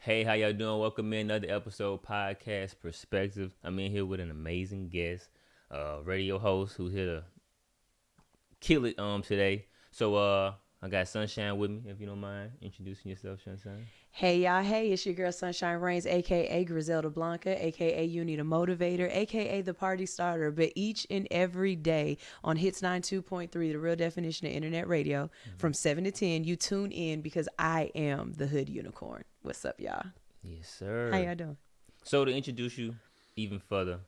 Hey, how y'all doing? Welcome in another episode, Podcast Perspectives. I'm in here with an amazing guest, radio host who's here to kill it today. So I got Sunshine with me, if you don't mind introducing yourself, Sunshine. Hey y'all, hey, it's your girl Sunshine Reigns, aka Griselda Blanca, aka You Need a Motivator, aka the Party Starter. But each and every day on Hits 92.3, the real definition of internet radio, from 7 to 10, you tune in because I am the Hood Unicorn. What's up, y'all? Yes, sir. How y'all doing? So to introduce you even further,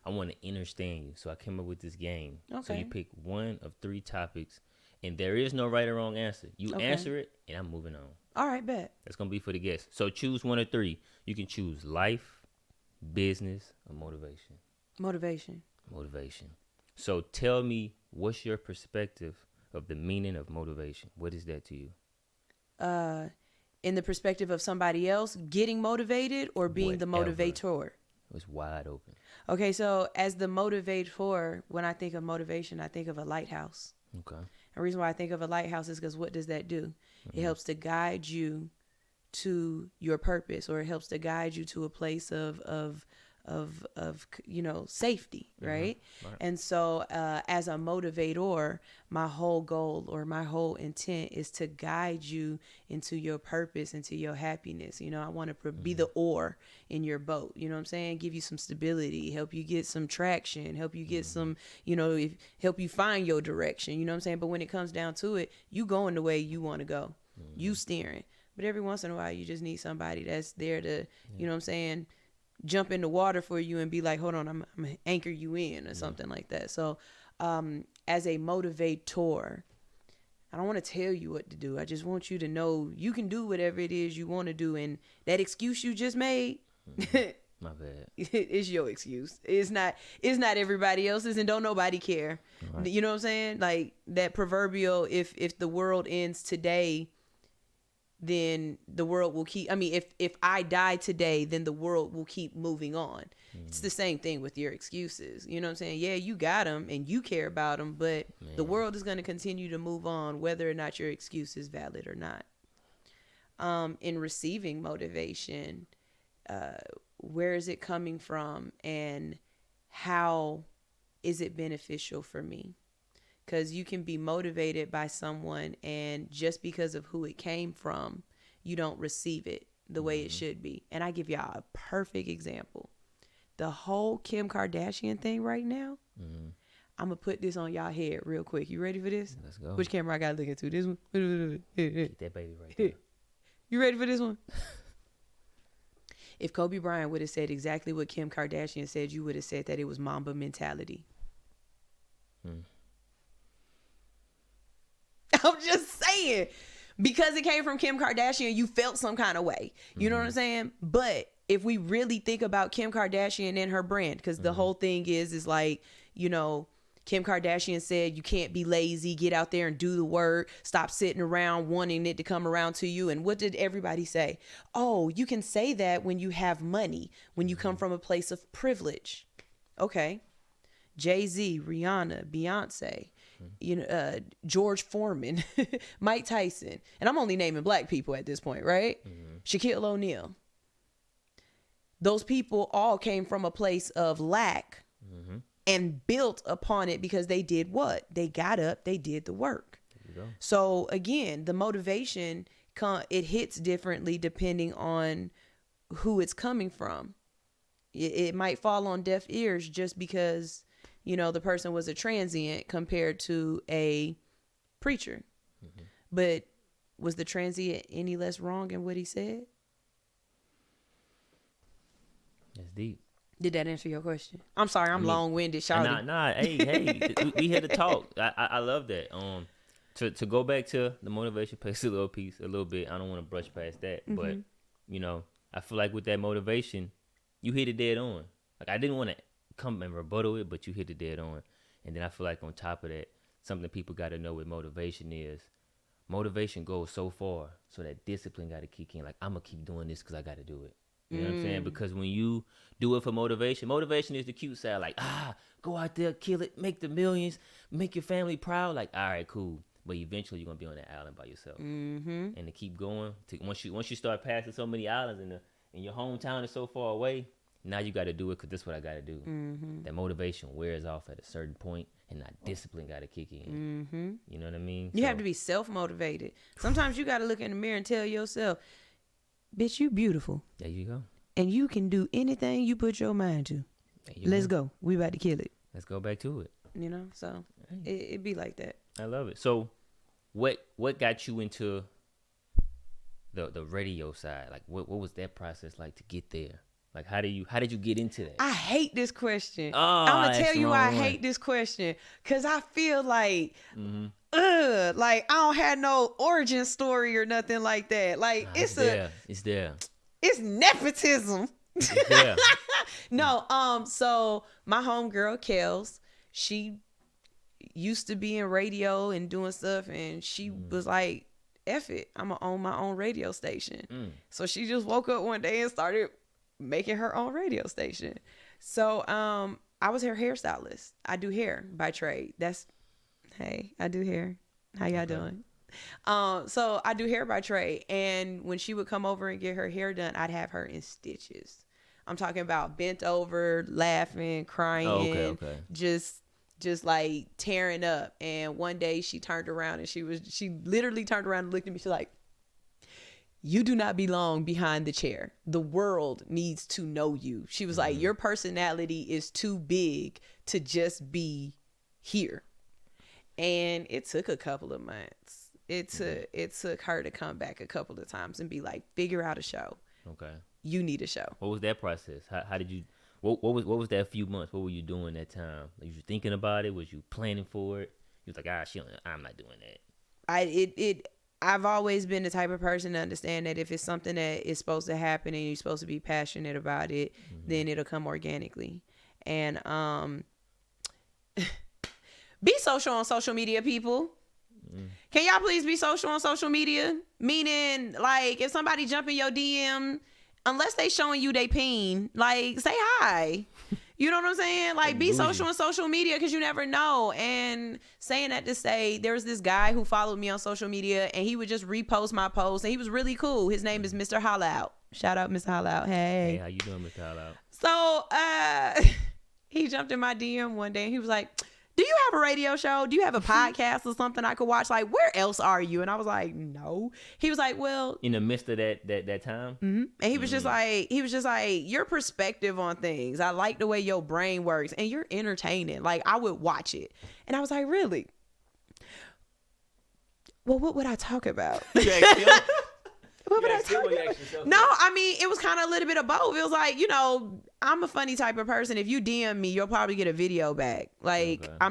I want to understand you. So I came up with this game. Okay. So you pick one of three topics, and there is no right or wrong answer. You answer it, and I'm moving on. All right, bet. That's going to be for the guests. So choose one of three. You can choose life, business, or motivation. Motivation. Motivation. So tell me, what's your perspective of the meaning of motivation? What is that to you? In the perspective of somebody else getting motivated or being the Whatever. motivator? It's wide open. Okay, so as the motivator, when I think of motivation, I think of a lighthouse. Okay. The reason why I think of a lighthouse is because what does that do? It helps to guide you to your purpose, or it helps to guide you to a place of safety, right? Right. And so as a motivator, my whole goal or my whole intent is to guide you into your purpose, into your happiness. I want to be the oar in your boat. You know what I'm saying? Give you some stability, help you get some traction, help you get some, help you find your direction. You know what I'm saying? But when it comes down to it, you going the way you want to go. You steering. But every once in a while, you just need somebody that's there to, you know what I'm saying, jump in the water for you and be like, hold on, I'm going to anchor you in or something like that. So as a motivator, I don't want to tell you what to do. I just want you to know you can do whatever it is you want to do. And that excuse you just made, My bad. it's your excuse. It's not everybody else's, and don't nobody care. Right. You know what I'm saying? Like that proverbial, if the world ends today, then the world will keep, if I die today, then the world will keep moving on. It's the same thing with your excuses. You know what I'm saying? Yeah, you got them and you care about them, but the world is going to continue to move on whether or not your excuse is valid or not. In receiving motivation, where is it coming from and how is it beneficial for me? Because you can be motivated by someone, and just because of who it came from, you don't receive it the way it should be. And I give y'all a perfect example. The whole Kim Kardashian thing right now, I'm going to put this on y'all head real quick. You ready for this? Let's go. Which camera I got to look into? This one? Get that baby right there. You ready for this one? If Kobe Bryant would have said exactly what Kim Kardashian said, you would have said that it was Mamba mentality. I'm just saying, because it came from Kim Kardashian, you felt some kind of way. You know what I'm saying? But if we really think about Kim Kardashian and her brand, because the whole thing is like, Kim Kardashian said, you can't be lazy, get out there and do the work, stop sitting around wanting it to come around to you. And what did everybody say? Oh, you can say that when you have money, when you come from a place of privilege. Okay. Jay-Z, Rihanna, Beyonce, George Foreman, Mike Tyson. And I'm only naming black people at this point, right? Shaquille O'Neal. Those people all came from a place of lack and built upon it because they did what? They got up, they did the work. There you go. So again, the motivation, it hits differently depending on who it's coming from. It might fall on deaf ears just because the person was a transient compared to a preacher. But was the transient any less wrong in what he said? That's deep. Did that answer your question? I'm sorry, I'm long-winded, shawty. Nah. Hey, we here to talk. I love that. To go back to the motivation piece a little bit. I don't want to brush past that, but I feel like with that motivation, you hit it dead on. Like I didn't want to come and rebuttal it, but you hit it dead on. And then I feel like on top of that, something people got to know with motivation is motivation goes so far, so that discipline got to kick in. Like I'm gonna keep doing this because I got to do it. You know what I'm saying? Because when you do it for motivation is the cute side. Like go out there, kill it, make the millions, make your family proud. Like all right, cool. but eventually you're gonna be on that island by yourself. Mm-hmm. And to keep going, once you start passing so many islands and your hometown is so far away, now you got to do it because this is what I got to do. Mm-hmm. That motivation wears off at a certain point, and that discipline got to kick in. Mm-hmm. You know what I mean? You have to be self-motivated. Sometimes you got to look in the mirror and tell yourself, bitch, you beautiful. There you go. And you can do anything you put your mind to. Let's go. We about to kill it. Let's go back to it. You know, so it be like that. I love it. So what got you into the radio side? Like what was that process like to get there? Like how did you get into that? I hate this question. Oh, I'm gonna tell you why I hate this question. Cause I feel like like I don't have no origin story or nothing like that. Like it's there. It's nepotism. It's there. No, so my homegirl Kels, she used to be in radio and doing stuff, and she was like, F it, I'm gonna own my own radio station. So she just woke up one day and started making her own radio station. So I was her hairstylist. I do hair by trade. Hey, I do hair. How y'all doing? So I do hair by trade, and when she would come over and get her hair done, I'd have her in stitches. I'm talking about bent over, laughing, crying, just like tearing up. And one day she turned around and she literally turned around and looked at me. She's like, you do not belong behind the chair. The world needs to know you. She was like, your personality is too big to just be here. And it took a couple of months. It took her to come back a couple of times and be like, figure out a show. Okay. You need a show. What was that process? How did you, what was that few months? What were you doing that time? Was you thinking about it? Was you planning for it? You was like, I'm not doing that. I've always been the type of person to understand that if it's something that is supposed to happen and you're supposed to be passionate about it, then it'll come organically. And be social on social media, people. Can y'all please be social on social media? Meaning, like, if somebody jump in your DM, unless they showing you they peen, like, say hi. You know what I'm saying? Like, be social on social media because you never know. And saying that to say, there was this guy who followed me on social media, and he would just repost my posts, and he was really cool. His name is Mr. Holla Out. Shout out, Mr. Holla Out. Hey, how you doing, Mr. Holla Out? So, he jumped in my DM one day, and he was like, do you have a radio show? Do you have a podcast or something I could watch? Like, where else are you? And I was like, no. He was like, well, in the midst of that time. And he was just like, your perspective on things. I like the way your brain works, and you're entertaining. Like, I would watch it. And I was like, really? Well, what would I talk about? What would I talk about? No, I mean, it was kind of a little bit of both. It was like, you know, I'm a funny type of person. If you DM me, you'll probably get a video back. Like, I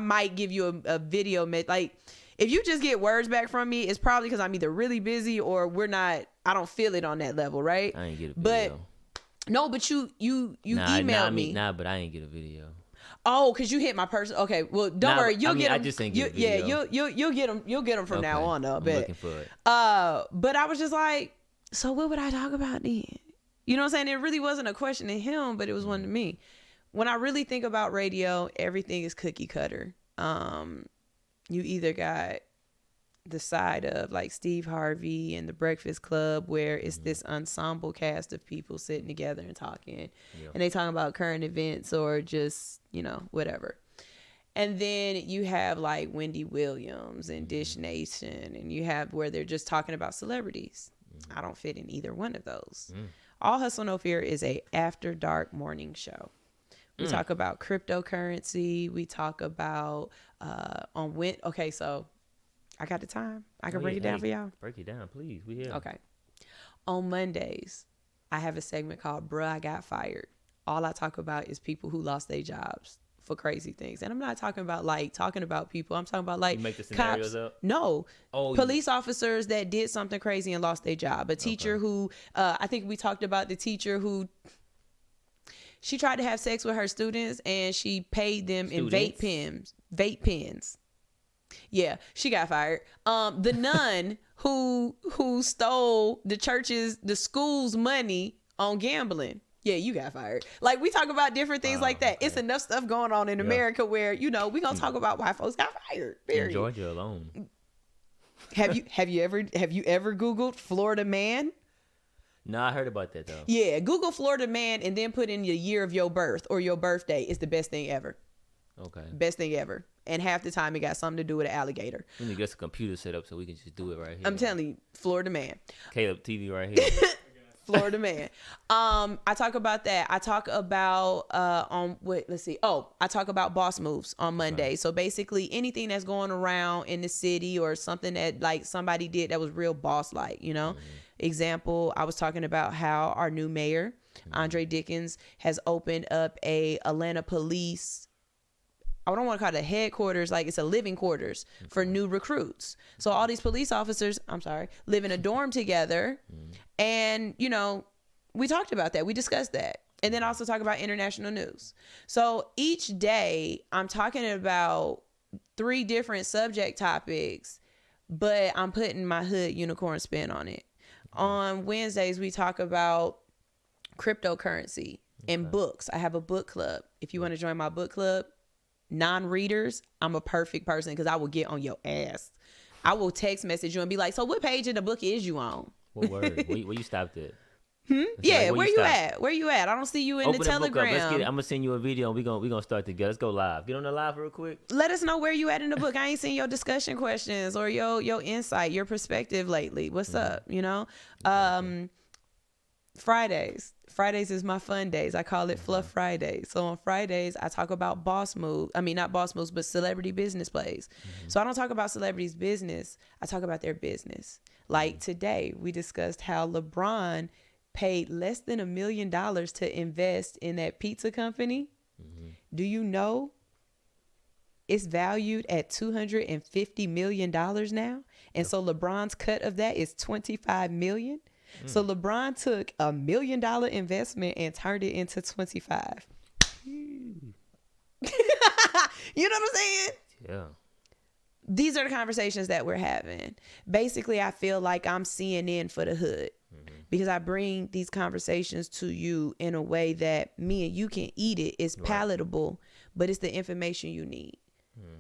might give you a video. Like, if you just get words back from me, it's probably because I'm either really busy or I don't feel it on that level, right? I ain't get a video. But you emailed me. But I ain't get a video. Oh, because you hit my person. Okay, well, don't worry. You'll get them. I just ain't get a video. Yeah, you'll get them. You'll get them from now on, though. I'm looking for it. But I was just like, so what would I talk about then? You know what I'm saying? It really wasn't a question to him, but it was one to me. When I really think about radio, everything is cookie cutter. You either got the side of like Steve Harvey and the Breakfast Club, where it's this ensemble cast of people sitting together and talking, and they talking about current events or just, you know, whatever. And then you have like Wendy Williams and Dish Nation, and you have where they're just talking about celebrities. I don't fit in either one of those. All Hustle No Fear is a after dark morning show. We talk about cryptocurrency. We talk about so I got the time. I can break it down for y'all. Break it down, please. We here. Okay. On Mondays, I have a segment called Bruh, I Got Fired. All I talk about is people who lost their jobs for crazy things. And I'm not talking about people. I'm talking about like you make the scenarios cops. Up? No. Police officers that did something crazy and lost their job. A teacher who, I think we talked about the teacher who, she tried to have sex with her students and she paid them in vape pens. Yeah, she got fired. The nun who stole the school's money on gambling. Yeah, you got fired. Like, we talk about different things like that. Okay. It's enough stuff going on in America where, you know, we're going to talk about why folks got fired. Period. In Georgia alone. Have you ever Googled Florida man? No, I heard about that though. Yeah, Google Florida man and then put in the year of your birth or your birthday. It's the best thing ever. Okay. Best thing ever. And half the time it got something to do with an alligator. We need to get a computer set up so we can just do it right here. I'm telling you, Florida man. Caleb TV right here. Florida man. I talk about that. I talk about I talk about boss moves on Monday. Okay. So basically anything that's going around in the city or something that like somebody did that was real boss like, you know. Mm-hmm. Example, I was talking about how our new mayor, Andre Dickens, has opened up a Atlanta police, I don't want to call it a headquarters, like it's a living quarters for new recruits. So all these police officers, live in a dorm together. And, you know, we talked about that. We discussed that. And then also talk about international news. So each day I'm talking about 3 different subject topics, but I'm putting my hood unicorn spin on it. On Wednesdays, we talk about cryptocurrency and books. I have a book club. If you want to join my book club, non-readers, I'm a perfect person because I will get on your ass. I will text message you and be like, so what page of the book is you on? What word? Where you stopped at? Yeah, like, where you at? Where you at? I don't see you in Open the Telegram. Let's get it. I'm gonna send you a video and we gonna start together. Let's go live. Get on the live real quick. Let us know where you at in the book. I ain't seen your discussion questions or your insight, your perspective lately. What's up? You know? Fridays is my fun days. I call it Fluff Fridays. So on Fridays, I talk about not boss moves, but celebrity business plays. So I don't talk about celebrities' business. I talk about their business. Like today, we discussed how LeBron paid less than $1 million to invest in that pizza company. Do you know it's valued at $250 million now? And so LeBron's cut of that is $25 million. So LeBron took $1 million investment and turned it into 25. You know what I'm saying? Yeah. These are the conversations that we're having. Basically, I feel like I'm CNN for the hood because I bring these conversations to you in a way that me and you can eat it. It's palatable, but it's the information you need.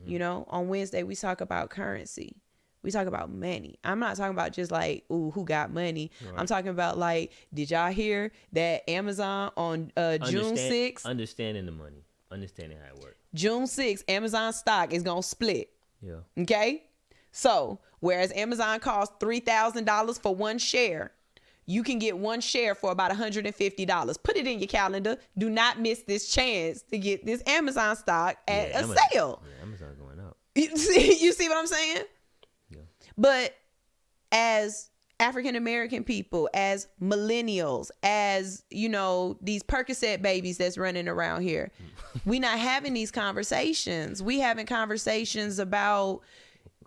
You know, on Wednesday, we talk about currency. We talk about money. I'm not talking about just like, ooh, who got money? Right. I'm talking about like, did y'all hear that Amazon on June 6th? Understanding the money. Understanding how it works. June 6th, Amazon stock is going to split. Yeah. Okay? So, whereas Amazon costs $3,000 for one share, you can get one share for about $150. Put it in your calendar. Do not miss this chance to get this Amazon stock at a sale. Yeah, Amazon's going up. You see what I'm saying? But as African American people, as millennials, as, you know, these Percocet babies that's running around here, we not having these conversations. We having conversations about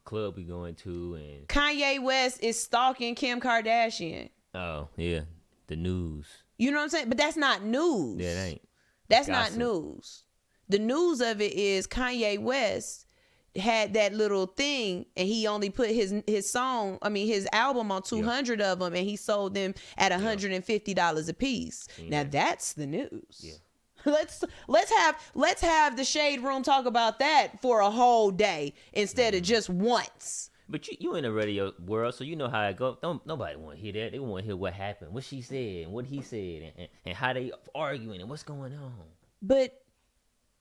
club we going to, and Kanye West is stalking Kim Kardashian. Oh, yeah. The news. You know what I'm saying? But that's not news. Yeah, it ain't. That's gossip. Not news. The news of it is Kanye West had that little thing and he only put his album on 200 of them and he sold them at $150 a piece. Now that's the news. Yeah. Let's have the Shade Room talk about that for a whole day instead of just once. But you in the radio world, so you know how it goes. Nobody want to hear that. They want to hear what happened, what she said, and what he said, and how they arguing and what's going on. But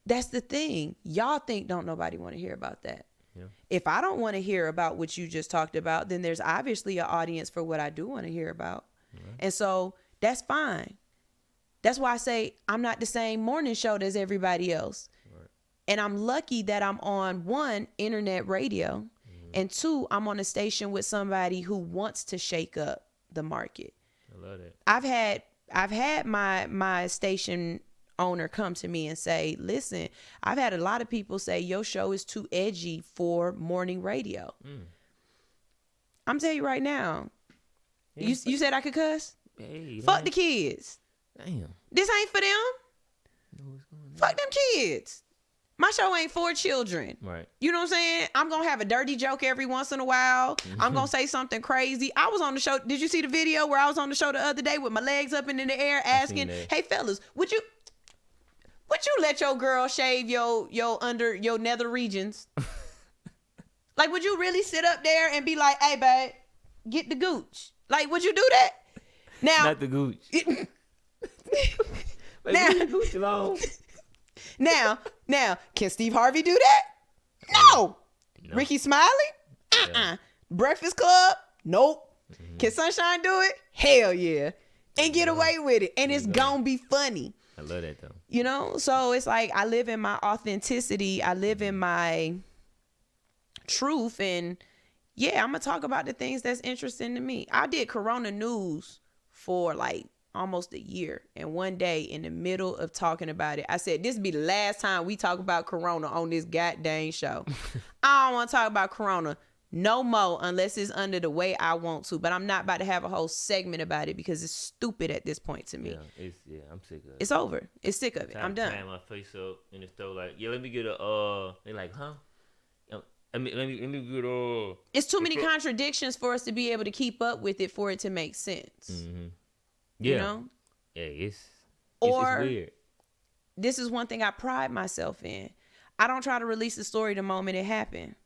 that's the thing. Y'all think don't nobody want to hear about that. Yeah. If I don't want to hear about what you just talked about, then there's obviously an audience for what I do want to hear about. Right. And so that's fine. That's why I say I'm not the same morning show as everybody else. Right. And I'm lucky that I'm on 1, internet radio, and 2, I'm on a station with somebody who wants to shake up the market. I love that. I've had my station owner come to me and say, listen, I've had a lot of people say your show is too edgy for morning radio. I'm telling you right now, you said I could cuss? Hey, fuck the kids. Damn. This ain't for them. Fuck them kids. My show ain't for children. Right. You know what I'm saying? I'm going to have a dirty joke every once in a while. I'm going to say something crazy. I was on the show. Did you see the video where I was on the show the other day with my legs up and in the air asking, hey, fellas, would you let your girl shave your nether regions? Like, would you really sit up there and be like, hey, babe, get the gooch? Like, would you do that? Now, not the gooch. Now, leave the gooch alone. Now, can Steve Harvey do that? No. Ricky Smiley? Yeah. Breakfast Club? Nope. Can Sunshine do it? Hell yeah. And get away with it. And it's gonna be funny. I love that though. You know? So it's like I live in my authenticity. I live in my truth. And yeah, I'm gonna talk about the things that's interesting to me. I did Corona News for like almost a year, and one day in the middle of talking about it, I said, this be the last time we talk about Corona on this goddamn show. I don't want to talk about Corona no more unless it's under the way I want to, but I'm not about to have a whole segment about it because it's stupid at this point to me. I'm sick of it. It's over. It's sick of it. I'm done. Tying my face up in the store like, yeah, let me get a they're like, huh? Let me get It's too many contradictions for us to be able to keep up with it for it to make sense. Mm-hmm. Yeah. You know? Yeah, it's weird. This is one thing I pride myself in. I don't try to release the story the moment it happened.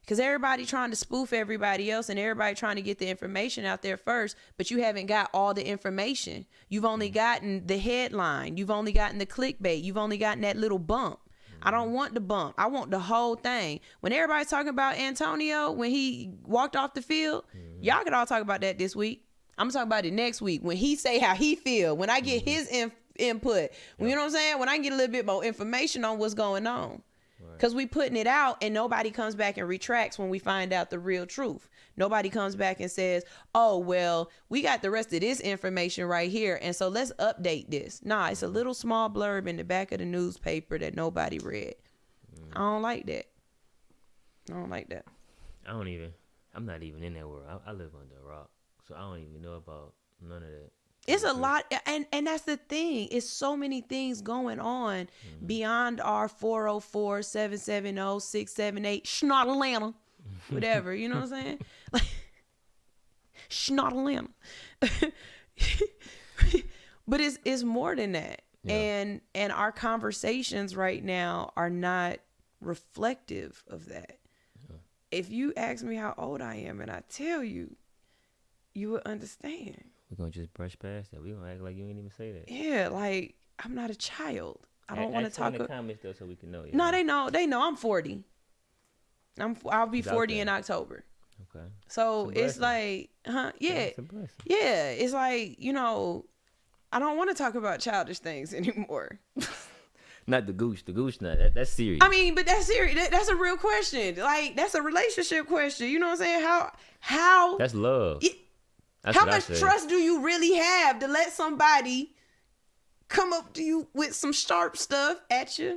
Because everybody trying to spoof everybody else and everybody trying to get the information out there first, but you haven't got all the information. You've only gotten the headline. You've only gotten the clickbait. You've only gotten that little bump. I don't want the bump. I want the whole thing. When everybody's talking about Antonio, when he walked off the field, y'all could all talk about that this week. I'm talking about it next week when he say how he feel, when I get his input, you know what I'm saying? When I get a little bit more information on what's going on. Because we putting it out and nobody comes back and retracts when we find out the real truth. Nobody comes back and says, oh, well, we got the rest of this information right here, and so let's update this. Nah, it's a little small blurb in the back of the newspaper that nobody read. I don't like that. I'm not even in that world. I live under a rock. So I don't even know about none of that. It's a lot, and that's the thing. It's so many things going on beyond our 404-770-678 Schnottatlanta, whatever. You know what I'm saying? Like Schnottatlanta. But it's more than that. Yeah. And our conversations right now are not reflective of that. Yeah. If you ask me how old I am and I tell you, you would understand. We're going to just brush past that. We're going to act like you ain't even say that. Yeah, like, I'm not a child. I don't want to talk. In the comments, though, so we can know. No, they know. They know I'm 40. I'll be 40 in October. Okay. So it's like, yeah. Yeah, it's like, you know, I don't want to talk about childish things anymore. Not the gooch. The gooch, not that's serious. I mean, but that's serious. That's a real question. Like, that's a relationship question. You know what I'm saying? How? That's love. How much trust do you really have to let somebody come up to you with some sharp stuff at your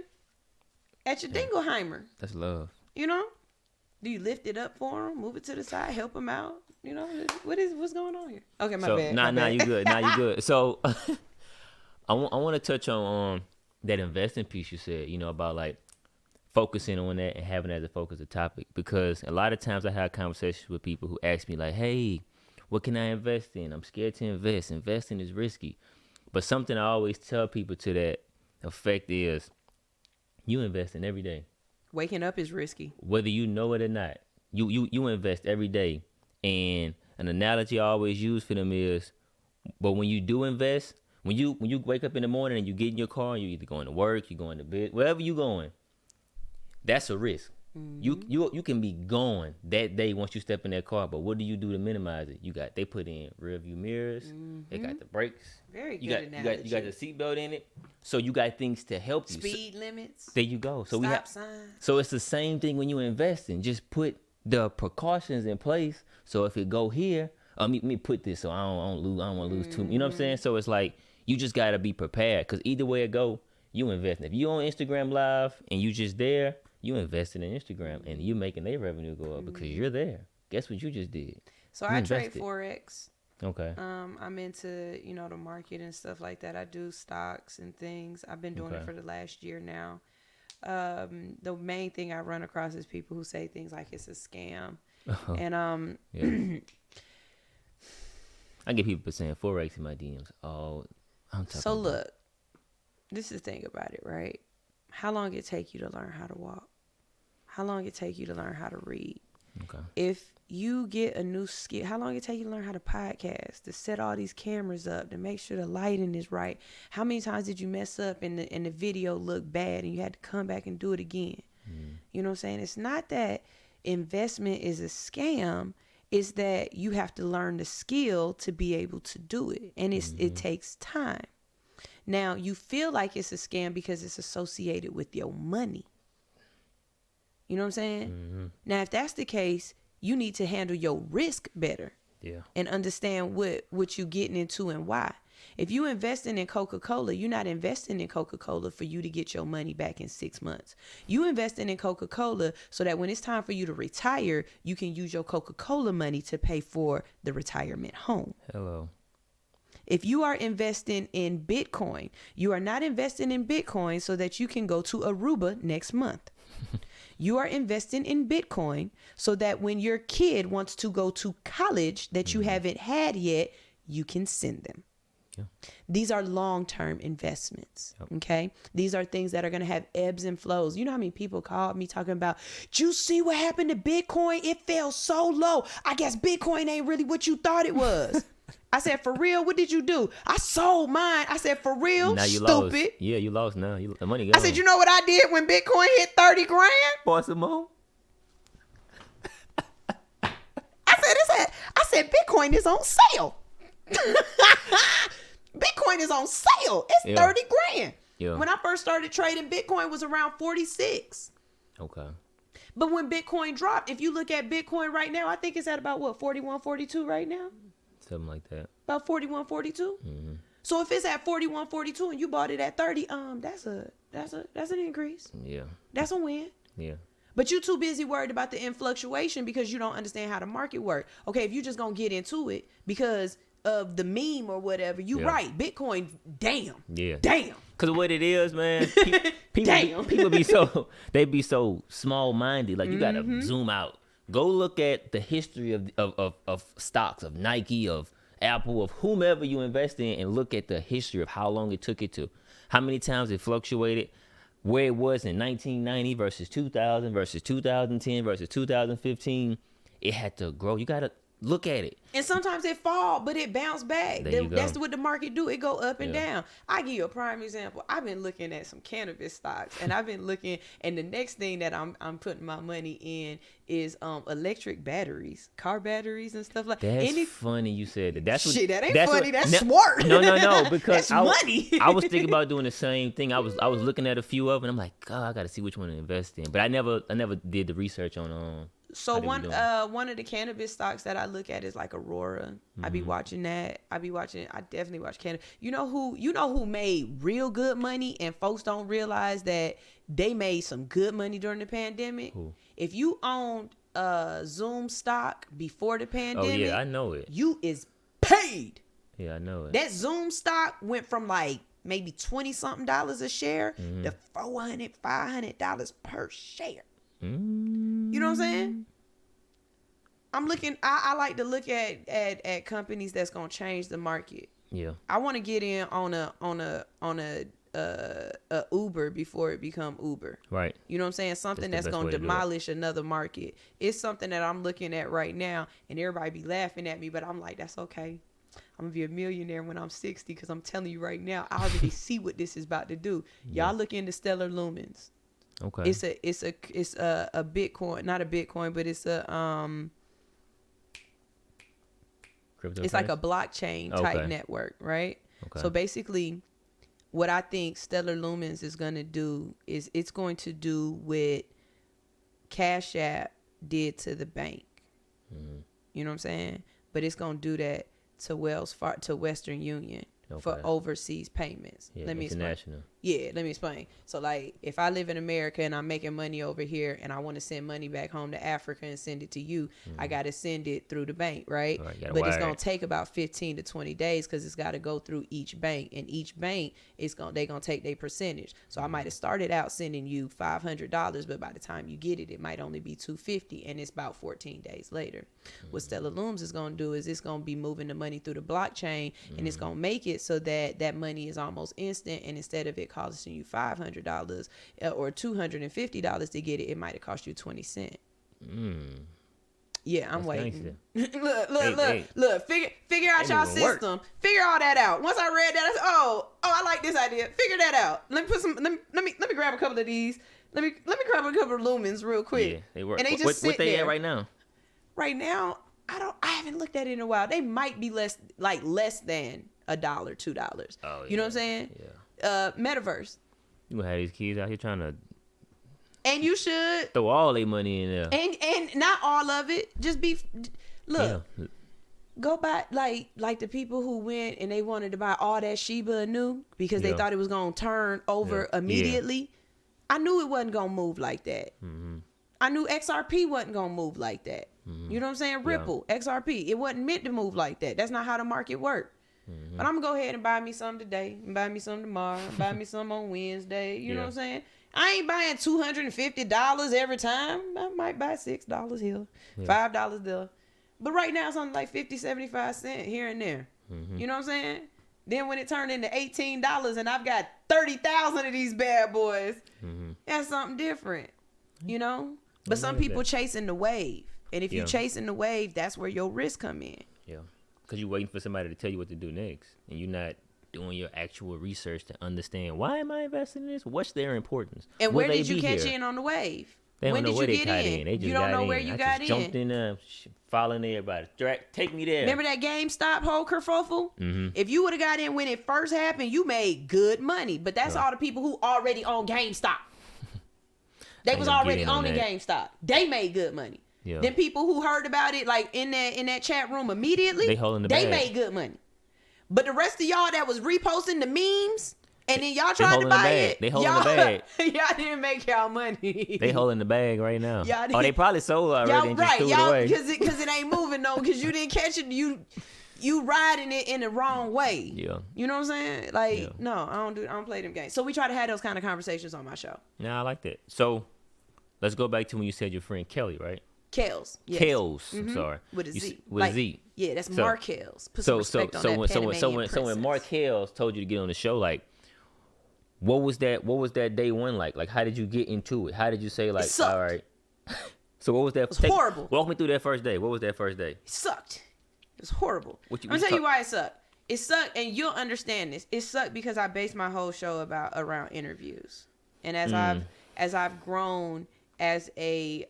dingleheimer? That's love. You know? Do you lift it up for them, move it to the side, help them out? You know, what's going on here? Okay, my bad. Nah, you good. Nah, you good. So I want to touch on that investing piece you said, you know, about like focusing on that and having that as a focus of topic, because a lot of times I have conversations with people who ask me like, hey, what can I invest in? I'm scared to invest. Investing is risky. But something I always tell people to that effect is you invest in every day. Waking up is risky. Whether you know it or not, you invest every day. And an analogy I always use for them is, but when you do invest, when you wake up in the morning and you get in your car, you either going to work, you going to bed, wherever you going, that's a risk. Mm-hmm. You can be gone that day once you step in that car, but what do you do to minimize it? They put in rear view mirrors, they got the brakes. Very good analogy. You got the seatbelt in it, so you got things to help you. Speed limits. There you go. So stop signs. So it's the same thing when you invest in. Just put the precautions in place. So if it go here, me put this so I don't want to lose too. You know what I'm saying? So it's like you just gotta be prepared, because either way it go, you invest. If you on Instagram Live and you just there, you invested in Instagram and you making their revenue go up because you're there. Guess what you just did? So I trade Forex. Okay. I'm into, you know, the market and stuff like that. I do stocks and things. I've been doing it for the last year now. the main thing I run across is people who say things like it's a scam. And yeah. I get people saying Forex in my DMs. Oh, I'm talking. So look, this is the thing about it, right? How long it take you to learn how to walk? How long it take you to learn how to read? Okay. If you get a new skill, how long it take you to learn how to podcast, to set all these cameras up, to make sure the lighting is right? How many times did you mess up and the video looked bad and you had to come back and do it again? You know what I'm saying? It's not that investment is a scam. It's that you have to learn the skill to be able to do it. And it takes time. Now, you feel like it's a scam because it's associated with your money. You know what I'm saying? Now, if that's the case, you need to handle your risk better. Yeah. And understand what you're getting into and why. If you investing in Coca-Cola, you're not investing in Coca-Cola for you to get your money back in 6 months. You investing in Coca-Cola so that when it's time for you to retire, you can use your Coca-Cola money to pay for the retirement home. Hello. If you are investing in Bitcoin, you are not investing in Bitcoin so that you can go to Aruba next month. You are investing in Bitcoin so that when your kid wants to go to college that you haven't had yet, you can send them. Yeah. These are long-term investments. Yep. Okay. These are things that are going to have ebbs and flows. You know how many people called me talking about, did you see what happened to Bitcoin? It fell so low. I guess Bitcoin ain't really what you thought it was. I said, for real? What did you do? I sold mine. I said, for real? Now you Stupid. Lost. Yeah, you lost now. The money gone. I said, you know what I did when Bitcoin hit 30 grand? Bought some more. I said, Bitcoin is on sale. Bitcoin is on sale. It's 30 grand. Yeah. When I first started trading, Bitcoin was around 46. Okay. But when Bitcoin dropped, if you look at Bitcoin right now, I think it's at about what, 41, 42 right now? Something like that. About 41, 42? Mm-hmm. So if it's at 41, 42 and you bought it at 30, that's an increase. Yeah. That's a win. Yeah. But you too busy worried about the fluctuation because you don't understand how the market works. Okay, if you just gonna get into it because of the meme or whatever, you right. Bitcoin, damn. Yeah. Damn. Cause what it is, man. People be so small minded. Like you gotta zoom out. Go look at the history of stocks, of Nike, of Apple, of whomever you invest in, and look at the history of how long it took it to, how many times it fluctuated, where it was in 1990 versus 2000 versus 2010 versus 2015. It had to grow. You gotta look at it. And sometimes it fall, but it bounce back. That's what the market do. It go up and down. I give you a prime example. I've been looking at some cannabis stocks, and I've been looking, and the next thing that I'm putting my money in is electric batteries, car batteries and stuff like that. That's funny you said that. That's shit. That ain't funny. That's smart. No. Because money. I was thinking about doing the same thing. I was looking at a few of them, and I'm like, God, I got to see which one to invest in. But I never did the research on. So one of the cannabis stocks that I look at is like Aurora. I be watching that. I definitely watch cannabis. You know who made real good money and folks don't realize that they made some good money during the pandemic? Who? If you owned Zoom stock before the pandemic, oh yeah, I know it. You is paid. Yeah, I know it. That Zoom stock went from like maybe $20-something a share to $400, $500 per share. You know what I'm saying? I'm looking. I like to look at companies that's gonna change the market. Yeah. I want to get in on a Uber before it become Uber. Right. You know what I'm saying? Something that's gonna demolish another market. It's something that I'm looking at right now, and everybody be laughing at me, but I'm like, that's okay. I'm gonna be a millionaire when I'm 60 because I'm telling you right now, I already see what this is about to do. Y'all look into Stellar Lumens. Okay. It's a Bitcoin, not a Bitcoin, but it's a it's like a blockchain type network, right? Okay. So basically, what I think Stellar Lumens is gonna do is it's going to do what Cash App did to the bank. Mm-hmm. You know what I'm saying? But it's gonna do that to Western Union. Okay. For overseas payments. Yeah, let me international. Explain. Yeah, let me explain. So, like, if I live in America and I'm making money over here and I want to send money back home to Africa and send it to you, I got to send it through the bank, right? But it's going to take about 15 to 20 days because it's got to go through each bank. And each bank, they're going to take their percentage. So, I might have started out sending you $500, but by the time you get it, it might only be $250, and it's about 14 days later. What Stellar Looms is going to do is it's going to be moving the money through the blockchain, and it's going to make it so that that money is almost instant, and instead of it costing you $500 or $250 to get it, it might have cost you 20 cents. Yeah, I'm waiting. Look, figure out y'all system. Figure all that out. Once I read that, I said, I like this idea. Figure that out. Let me grab a couple of these. Let me grab a couple of lumens real quick. Yeah, they work. And they just what they at right now? Right now, I haven't looked at it in a while. They might be less than $1, $2. Oh, yeah. You know what I'm saying? Yeah. Metaverse. You gonna have these kids out here trying to. And you should throw all their money in there. And not all of it. Just look. Yeah. Go buy like the people who went and they wanted to buy all that Shiba Inu because they thought it was gonna turn over immediately. Yeah. I knew it wasn't gonna move like that. Mm-hmm. I knew XRP wasn't gonna move like that. Mm-hmm. You know what I'm saying? Ripple, XRP. It wasn't meant to move like that. That's not how the market worked. Mm-hmm. But I'm gonna go ahead and buy me some today, and buy me some tomorrow, and buy me some on Wednesday. You know what I'm saying? I ain't buying $250 every time. I might buy $6 here, $5 there. But right now it's only like 50, 75 cents here and there. Mm-hmm. You know what I'm saying? Then when it turned into $18 and I've got 30,000 of these bad boys, that's something different, you know? But some people chasing the wave. And if you're chasing the wave, that's where your risk come in. Yeah. Because you're waiting for somebody to tell you what to do next. And you're not doing your actual research to understand, why am I investing in this? What's their importance? And where did you catch in on the wave? They don't know where they got in. They just you don't know where you got in. Jumped in there, following everybody. Take me there. Remember that GameStop whole kerfuffle? Mm-hmm. If you would have got in when it first happened, you made good money. But that's all the people who already own GameStop. They was already owning GameStop. They made good money. Yeah. Then people who heard about it, like in that chat room immediately, they made good money. But the rest of y'all that was reposting the memes, and then y'all tried to buy it. They holding the bag. Y'all didn't make y'all money. They holding the bag right now. They probably sold already and just threw it away. Because it ain't moving no. Because you didn't catch it. You riding it in the wrong way. Yeah. You know what I'm saying? Like no, I don't play them games. So we try to have those kind of conversations on my show. Yeah, I like that. So let's go back to when you said your friend Kelly, right? Kels. Yes. Kels. I'm sorry. With a Z. With a Z. Yeah, that's Mark Kels. Put some respect on that Panamanian so when Mark Kels told you to get on the show, like, what was that day one like? Like, how did you get into it? How did you say, like, all right? So what was that? It was horrible. Walk me through that first day. What was that first day? It sucked. It was horrible. I'm gonna tell you why it sucked. It sucked, and you'll understand this. It sucked because I based my whole show around interviews, and as I've grown as a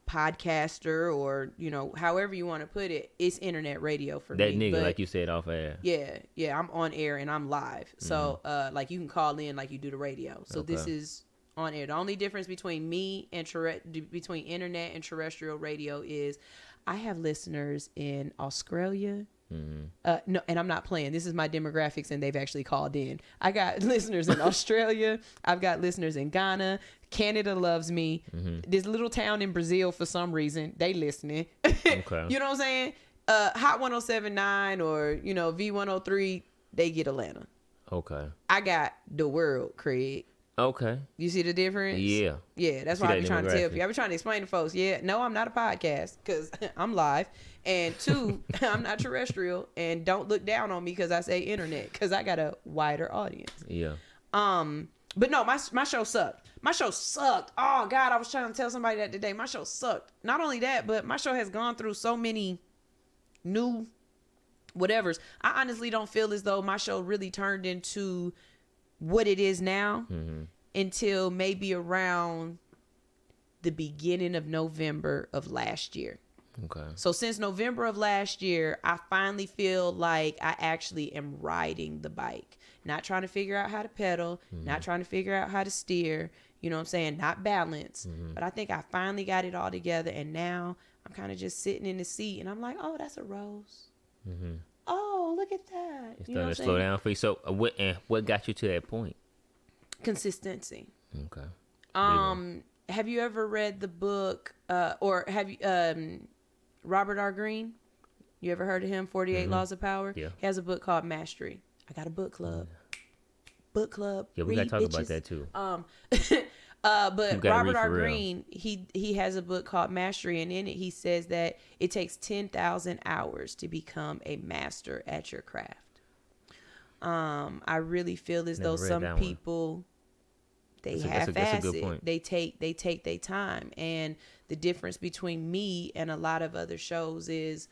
podcaster, or however you want to put it, it's internet radio for me. That nigga, like you said, off air. Yeah, I'm on air and I'm live. So like you can call in like you do the radio. So this is on air. The only difference between me and between internet and terrestrial radio is I have listeners in Australia. No, and I'm not playing. This is my demographics, and they've actually called in. I got listeners in Australia. I've got listeners in Ghana. Canada loves me. This little town in Brazil, for some reason, they listening. Okay. You know what I'm saying? Hot 107.9 or V103, they get Atlanta. Okay. I got the world, Craig. Okay. You see the difference? Yeah. Yeah, that's why I be trying to tell people. I be trying to explain to folks, no, I'm not a podcast because I'm live. And 2, I'm not terrestrial. And don't look down on me because I say internet, because I got a wider audience. Yeah. But no, my show sucked. My show sucked. Oh, God, I was trying to tell somebody that today. My show sucked. Not only that, but my show has gone through so many new whatevers. I honestly don't feel as though my show really turned into what it is now until maybe around the beginning of November of last year. Okay. So since November of last year, I finally feel like I actually am riding the bike. Not trying to figure out how to pedal, not trying to figure out how to steer, you know what I'm saying? Not balance. But I think I finally got it all together, and now I'm kind of just sitting in the seat and I'm like, oh, that's a rose. Oh, look look at that. It's starting to slow down for you. So what got you to that point? Consistency. Okay. Have you ever read the book, or have you, Robert R. Greene? You ever heard of him? 48 Laws of Power? Yeah. He has a book called Mastery. I got a book club. Book club. Yeah, we got to talk about that too. But Robert R. Greene, he has a book called Mastery, and in it he says that it takes 10,000 hours to become a master at your craft. I really feel as though some people, they half-ass it. They take their time, and the difference between me and a lot of other shows is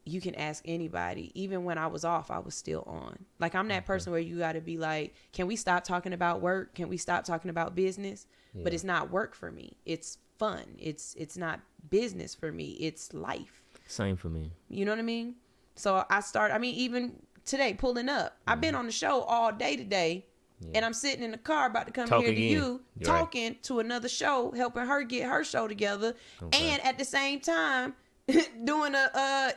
you can ask anybody. Even when I was off, I was still on. Like, I'm that person where you got to be like, can we stop talking about work? Can we stop talking about business? Yeah. But it's not work for me. It's fun. It's not business for me. It's life. Same for me. You know what I mean? So even today, pulling up, I've been on the show all day today. Yeah. And I'm sitting in the car about to come here to you, talking to another show, helping her get her show together. Okay. And at the same time, doing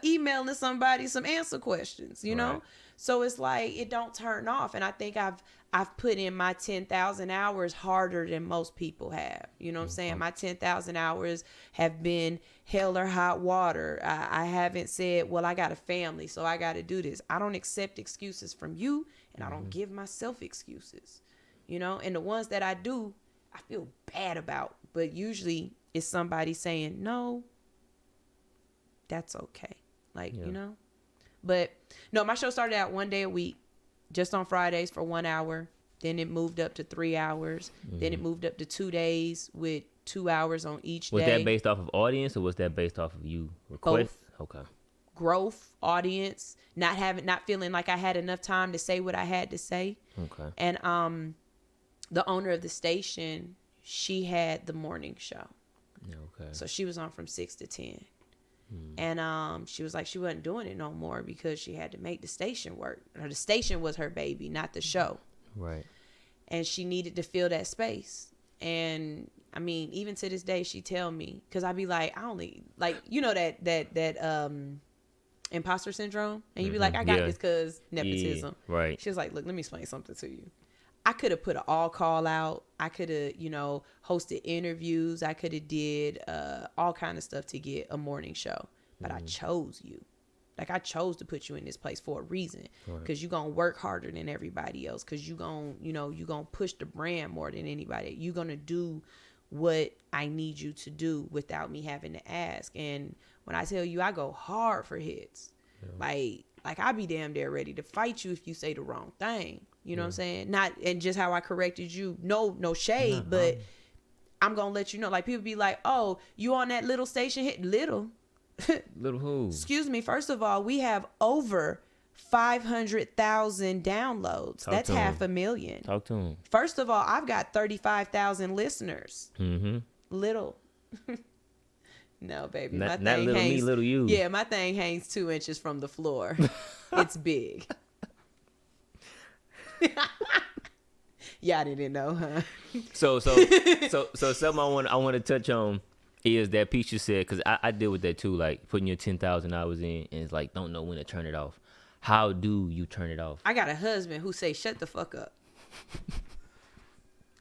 emailing somebody some answer questions, you know? So it's like, it don't turn off. And I think I've put in my 10,000 hours harder than most people have. You know what I'm saying? My 10,000 hours have been hell or hot water. I haven't said, well, I got a family, so I got to do this. I don't accept excuses from you, and I don't give myself excuses, you know? And the ones that I do, I feel bad about. But usually it's somebody saying, no, that's okay. Like, you know? But no, my show started out 1 day a week, just on Fridays for 1 hour. Then it moved up to 3 hours. Then it moved up to 2 days with 2 hours on each day. Was that based off of audience, or was that based off of you request? Both. Okay. Growth, audience, not feeling like I had enough time to say what I had to say. Okay. And the owner of the station, she had the morning show. Okay. So she was on from 6 to 10. And she was like, she wasn't doing it no more because she had to make the station work. Or the station was her baby, not the show. Right. And she needed to fill that space. And I mean, even to this day, she tell me, because I be like, I only, like, you know, that imposter syndrome, and you be like, I got this because nepotism. Yeah, right. She was like, look, let me explain something to you. I could have put an all call out. I could have, hosted interviews. I could have did all kind of stuff to get a morning show. But I chose you. Like, I chose to put you in this place for a reason. Because you're going to work harder than everybody else. Because you're going to push the brand more than anybody. You're going to do what I need you to do without me having to ask. And when I tell you, I go hard for hits. Yeah. Like I be damn there ready to fight you if you say the wrong thing. You know what I'm saying? Not, and just how I corrected you. No shade, but I'm going to let you know. Like, people be like, oh, you on that little station hit? Little. Little who? Excuse me. First of all, we have over 500,000 downloads. That's 500,000. Talk to him. First of all, I've got 35,000 listeners. Little. No, baby. Not little hangs, me, little you. Yeah, my thing hangs 2 inches from the floor. It's big. Y'all didn't know, huh? So something I want to touch on is that piece you said, because I deal with that too, like putting your 10,000 hours in, and it's like, don't know when to turn it off. How do you turn it off? I got a husband who say, shut the fuck up.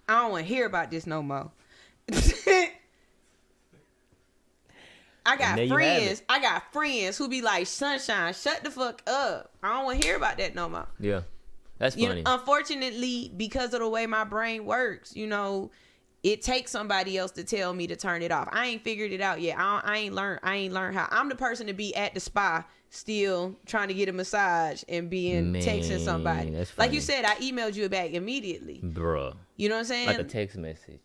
I don't want to hear about this no more. I got friends who be like, Sunshine, shut the fuck up. I don't want to hear about that no more. Yeah. That's funny. Unfortunately, because of the way my brain works, it takes somebody else to tell me to turn it off. I ain't figured it out yet. I ain't learned how. I'm the person to be at the spa still trying to get a massage and texting somebody. Like you said, I emailed you back immediately. Bruh. You know what I'm saying? Like a text message.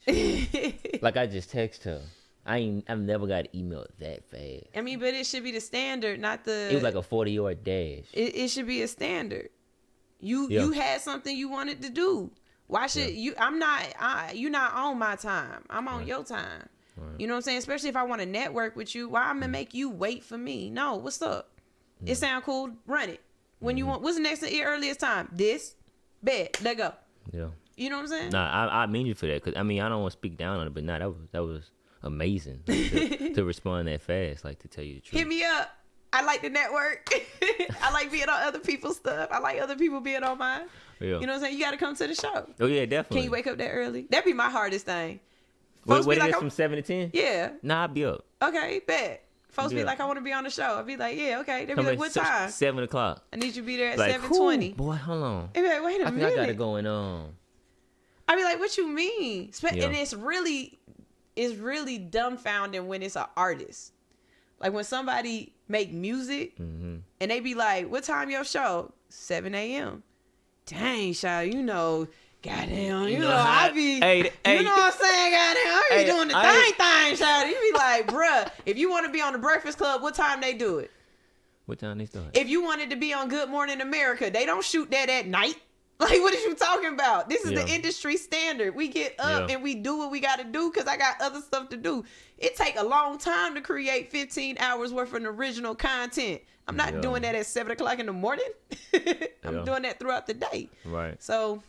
Like I just text her. I've never got emailed that fast. I mean, but it should be the standard, not the... It was like a 40-yard dash. It should be a standard. You had something you wanted to do. Why should you? You're not on my time. I'm on your time. Right. You know what I'm saying? Especially if I want to network with you. Why I'm gonna make you wait for me? No, what's up? Yeah. It sound cool. Run it. When you want. What's the next earliest time? This. Bet. Let go. Yeah. You know what I'm saying? Nah, I mean you for that, because I don't want to speak down on it, but that was amazing, like, to respond that fast, like, to tell you the truth. Hit me up. I like to network. I like being on other people's stuff. I like other people being on mine. Yeah. You know what I'm saying? You got to come to the show. Oh, yeah, definitely. Can you wake up that early? That'd be my hardest thing. What it is from 7 to 10? Yeah. Nah, I'll be up. Okay, bet. Folks be like, I want to be on the show. I'd be like, yeah, okay. They'd be like, what time? 7 o'clock. I need you to be there at like, 7:20. Boy, hold on. They'd be like, wait a minute. I got it going on. I'd be like, what you mean? And it's really dumbfounding when it's an artist. Like when somebody make music and they be like, what time your show? 7 a.m. Dang, child, goddamn, I be, you know what I'm saying, goddamn, I be doing the thing, child. You be like, bruh, if you want to be on the Breakfast Club, what time they do it? What time they start? If you wanted to be on Good Morning America, they don't shoot that at night. Like, what is you talking about? This is the industry standard. We get up and we do what we got to do because I got other stuff to do. It take a long time to create 15 hours worth of original content. I'm not doing that at 7 o'clock in the morning. I'm doing that throughout the day. Right. So,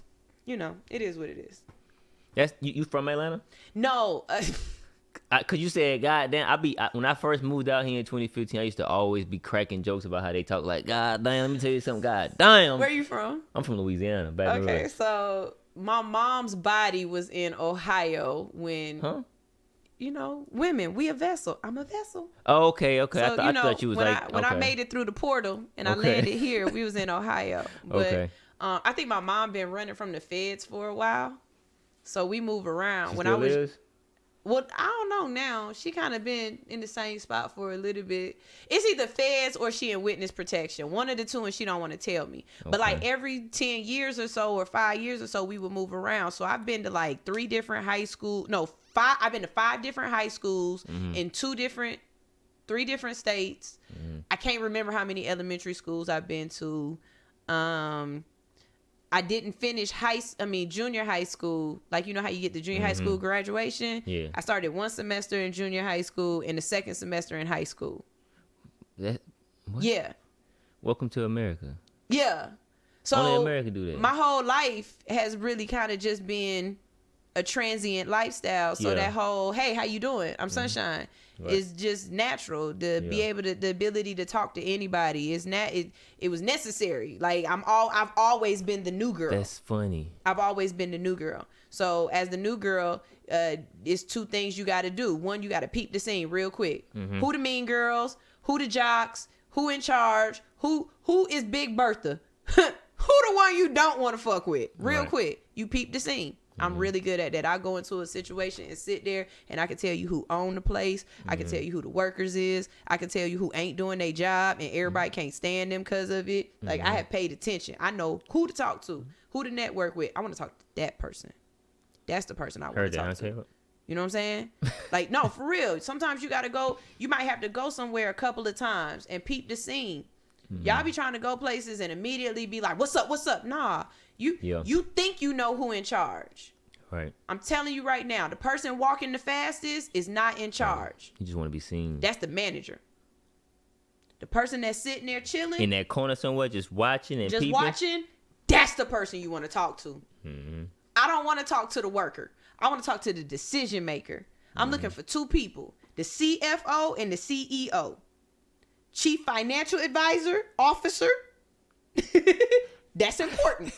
it is what it is. That's you from Atlanta? No. Cause you said, God damn, when I first moved out here in 2015, I used to always be cracking jokes about how they talk like, God damn, let me tell you something, God damn. Where are you from? I'm from Louisiana, Baton Rouge. Okay, so my mom's body was in Ohio when, women, we a vessel. I'm a vessel. Oh, okay. So, I thought you was when I made it through the portal and I landed here, we was in Ohio. But I think my mom been running from the feds for a while, so we move around. She still is? Well, I don't know now. She kind of been in the same spot for a little bit. It's either feds or she in witness protection. One of the two, and she don't want to tell me. Okay. But like every 10 years or so or 5 years or so, we would move around. So I've been to like 3 different high schools. No, 5. I've been to 5 different high schools in 3 different states. I can't remember how many elementary schools I've been to. I didn't finish junior high school. Like, you know how you get the junior high school graduation? Yeah. I started 1 semester in junior high school and the 2nd semester in high school. Yeah. Welcome to America. Yeah. So only America do that. My whole life has really kind of just been a transient lifestyle. So that whole, hey, how you doing? I'm Sunshine. Right. Is just natural. The ability to talk to anybody is it was necessary. Like I've always been the new girl. That's funny. I've always been the new girl. So as the new girl, it's 2 things you got to do. One, you got to peep the scene real quick. Who the mean girls? Who the jocks? Who in charge? Who is Big Bertha? Who the one you don't want to fuck with? Real quick. You peep the scene. I'm really good at that. I go into a situation and sit there and I can tell you who own the place. I can tell you who the workers is. I can tell you who ain't doing their job and everybody can't stand them because of it. Like I have paid attention. I know who to talk to, who to network with. I want to talk to that person. That's the person I want to talk to. You know what I'm saying? Like, no, for real. Sometimes you got to go. You might have to go somewhere a couple of times and peep the scene. Y'all be trying to go places and immediately be like, what's up? What's up? Nah. You think you know who in charge. Right. I'm telling you right now, the person walking the fastest is not in charge. You just want to be seen. That's the manager. The person that's sitting there chilling. In that corner somewhere, just watching and peeping. Watching, that's the person you want to talk to. I don't want to talk to the worker. I want to talk to the decision maker. I'm looking for 2 people, the CFO and the CEO. Chief Financial Advisor, Officer. That's important.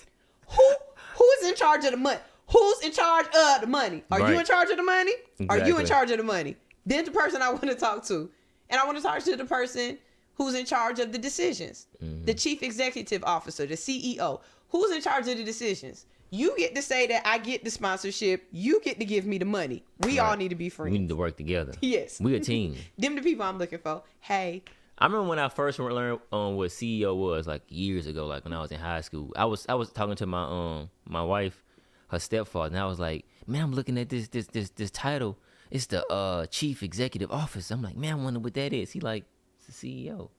Who is in charge of the money? Who's in charge of the money? Are you in charge of the money? Exactly. Are you in charge of the money? Then the person I want to talk to. And I want to talk to the person who's in charge of the decisions. The chief executive officer, the CEO. Who's in charge of the decisions? You get to say that I get the sponsorship. You get to give me the money. We all need to be friends. We need to work together. Yes. We a team. Them the people I'm looking for. Hey. I remember when I first learned what CEO was, like years ago, like when I was in high school. I was talking to my wife, her stepfather, and I was like, man, I'm looking at this title. It's the chief executive officer. I'm like, man, I wonder what that is. He like, it's the CEO.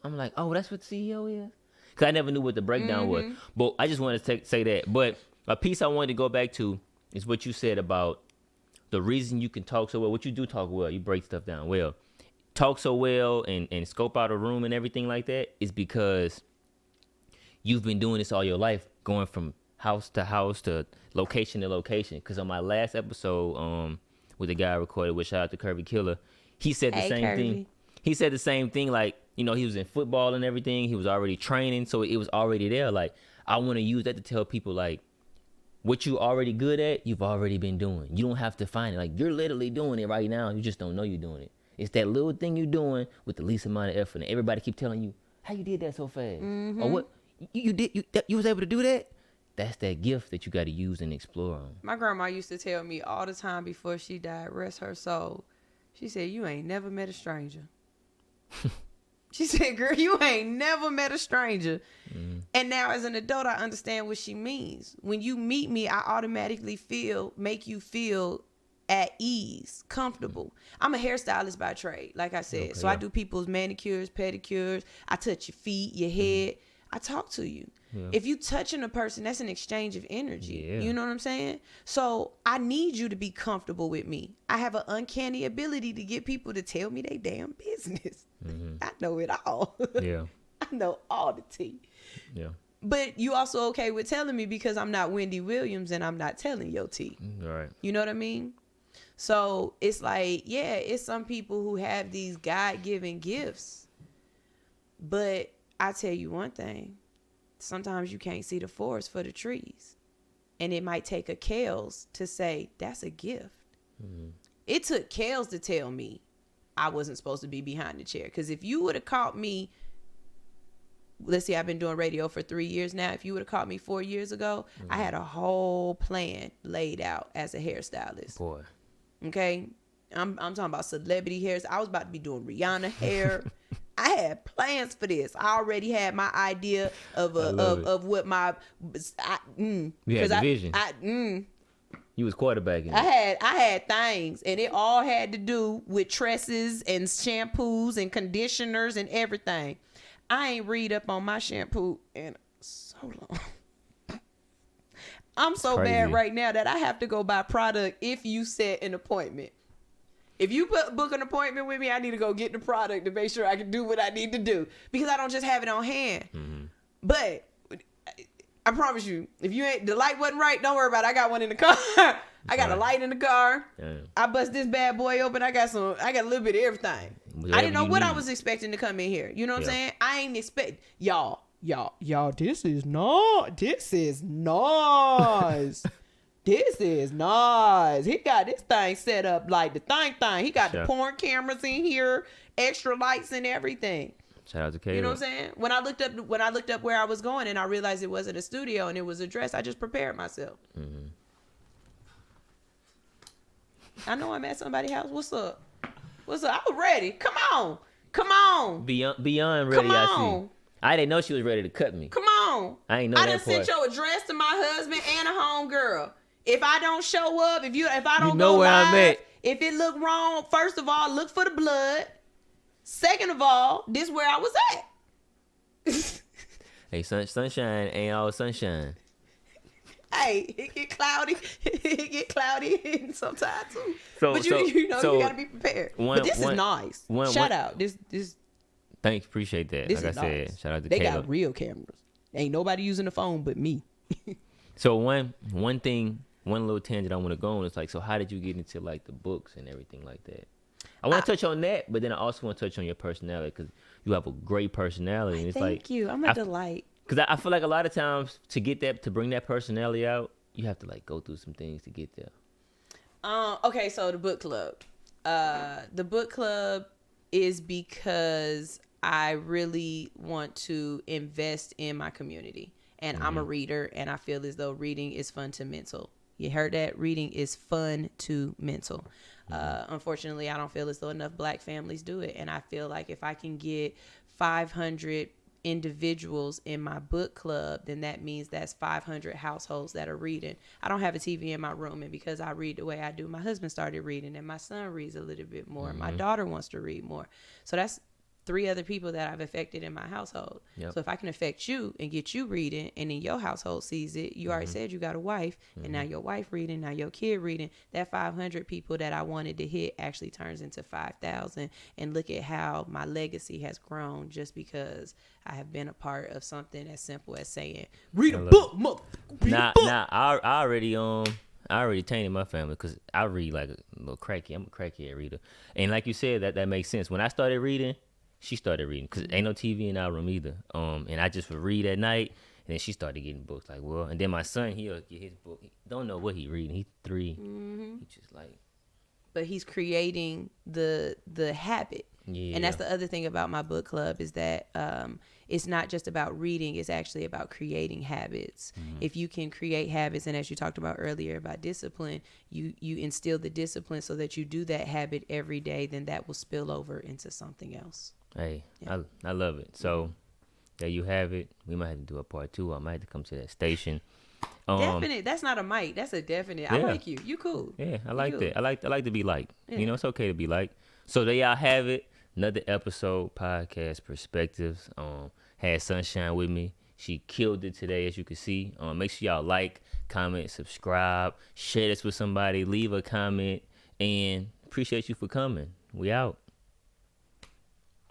I'm like, oh, that's what the CEO is? Because I never knew what the breakdown was. But I just wanted to say that. But a piece I wanted to go back to is what you said about the reason you can talk so well. What you do talk well, you break stuff down well. Talk so well and scope out a room and everything like that is because you've been doing this all your life, going from house to location to location. Because on my last episode with the guy I recorded with, shout out to Kirby Killer, he said the same thing. He said the same thing, like you know, he was in football and everything. He was already training, so it was already there. Like, I want to use that to tell people, like, what you already good at, you've already been doing. You don't have to find it. Like, you're literally doing it right now. You just don't know you're doing it. It's that little thing you're doing with the least amount of effort. And everybody keep telling you, how you did that so fast? Or what? You was able to do that? That's that gift that you got to use and explore on. My grandma used to tell me all the time before she died, rest her soul. She said, you ain't never met a stranger. She said, girl, you ain't never met a stranger. And now as an adult, I understand what she means. When you meet me, I automatically make you feel at ease, comfortable. I'm a hairstylist by trade, like I said. So I do people's manicures, pedicures. I touch your feet, your head. I talk to you. Yeah. If you touching a person, that's an exchange of energy. Yeah. You know what I'm saying? So I need you to be comfortable with me. I have an uncanny ability to get people to tell me they damn business. I know it all. Yeah. I know all the tea. Yeah. But you also okay with telling me because I'm not Wendy Williams and I'm not telling your tea. Right. You know what I mean? So it's like, yeah, it's some people who have these God-given gifts. But I tell you one thing. Sometimes you can't see the forest for the trees. And it might take a Kels to say, that's a gift. It took Kels to tell me I wasn't supposed to be behind the chair. Because if you would have caught me, let's see, I've been doing radio for 3 years now. If you would have caught me 4 years ago, I had a whole plan laid out as a hairstylist. Boy. Okay? I'm talking about celebrity hairs. I was about to be doing Rihanna hair. I had plans for this. I already had my idea of what my you had the vision. You was quarterbacking. I had things, and it all had to do with tresses and shampoos and conditioners and everything. I ain't read up on my shampoo in so long. I'm so bad right now that I have to go buy product if you set an appointment. If you book an appointment with me, I need to go get the product to make sure I can do what I need to do because I don't just have it on hand. But I promise you, if you ain't the light wasn't right, don't worry about it. I got one in the car. I got a light in the car. I bust this bad boy open. I got a little bit of everything. I didn't know what I was expecting to come in here. You know what I'm saying? I ain't expect y'all. This is nice. This is nice. He got this thing set up like the thing. He got the porn cameras in here, extra lights and everything. Shout out to Caleb. You know what I'm saying? When I looked up where I was going and I realized it wasn't a studio and it was a dress, I just prepared myself. I know I'm at somebody's house. What's up? I was ready. Come on. Beyond ready. Come on. I didn't know she was ready to cut me. Come on. I ain't know that part. I done sent your address to my husband and a homegirl. If I don't show up, if I don't know go where live, I'm at. If it look wrong, first of all, look for the blood. Second of all, this where I was at. Hey, sunshine ain't all sunshine. Hey, it get cloudy. It get cloudy sometimes too. But you gotta be prepared. But this is nice. Shout out. This. Thanks, appreciate that. Like I said, shout out to Caleb. They got real cameras. Ain't nobody using the phone but me. So one little tangent I want to go on is like, so how did you get into like the books and everything like that? I want to touch on that, but then I also want to touch on your personality because you have a great personality. And it's Thank you. I'm a delight. Because I feel like a lot of times to bring that personality out, you have to like go through some things to get there. Okay, so the book club. The book club is because I really want to invest in my community. And I'm a reader, and I feel as though reading is fun to mental. You heard that? Reading is fun to mental. Unfortunately, I don't feel as though enough Black families do it. And I feel like if I can get 500 individuals in my book club, then that means that's 500 households that are reading. I don't have a TV in my room, and because I read the way I do, my husband started reading, and my son reads a little bit more. My daughter wants to read more. So that's 3 other people that I've affected in my household. Yep. So if I can affect you and get you reading, and then your household sees it, you already said you got a wife, and now your wife reading, now your kid reading, that 500 people that I wanted to hit actually turns into 5,000. And look at how my legacy has grown just because I have been a part of something as simple as saying, read a book, I already tainted my family because I read like a little cracky. I'm a crackhead reader. And like you said, that makes sense. When I started reading, she started reading because ain't no TV in our room either. And I just would read at night, and then she started getting books. Like, well, and then my son, he'll get his book. He don't know what he reading. He's 3. He just like. But he's creating the habit. Yeah. And that's the other thing about my book club is that it's not just about reading, it's actually about creating habits. If you can create habits, and as you talked about earlier about discipline, you instill the discipline so that you do that habit every day, then that will spill over into something else. Hey, yeah. I love it. So there you have it. We might have to do a part 2. I might have to come to that station. Definite. That's not a might. That's a definite. I like you. You cool. Yeah, I like that. I like to be liked. Yeah. You know, it's okay to be liked. So there y'all have it. Another episode, Podcast Perspectives. Had Sunshine with me. She killed it today, as you can see. Make sure y'all like, comment, subscribe, share this with somebody, leave a comment, and appreciate you for coming. We out.